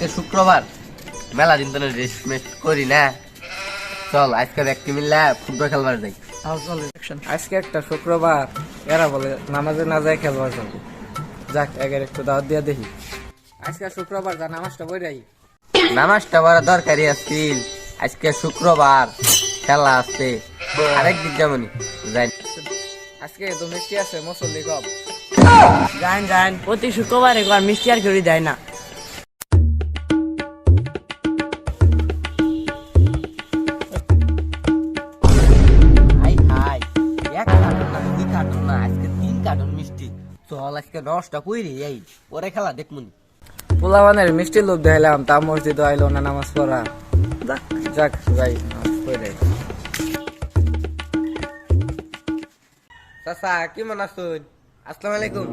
আজকে শুক্রবার, মেলা দিন তো রেস্ট মেস্ট করি না। চল আজকে একটি মিললে ফুটবল খেলবার যাই। আজকে একটা শুক্রবার, এরা বলে নামাজে না যায় খেলবার যাবো। যাক, একের একটু দাওয়াত দিয়ে দেখি। আজকে শুক্রবার, যা নামাজটা বইরাই। নামাজটা বড় দরকারি আছিল, আজকে শুক্রবার, খেলা আছে। আরেকদিন যেমন যাই। আজকে তো মিষ্টি আছে, মুসল্লি কম। যান প্রতি শুক্রবারে একবার মিষ্টি আর কেউ দেয় না। হাই হাই, এক কার্টুন না, দুই কার্টুন না, আজকে 3 কার্টুন মিষ্টি। চল আজকে 10টা কইরে এই পরে খেলা দেখমুনি। পোলাবানের মিষ্টি লোভ দেখাইলাম, তা মসজিদ আইলো না নামাজ পড়া। যাক যাই, নামাজ পড়াই। চাচা কি মনে আছেন? আসসালামু আলাইকুম।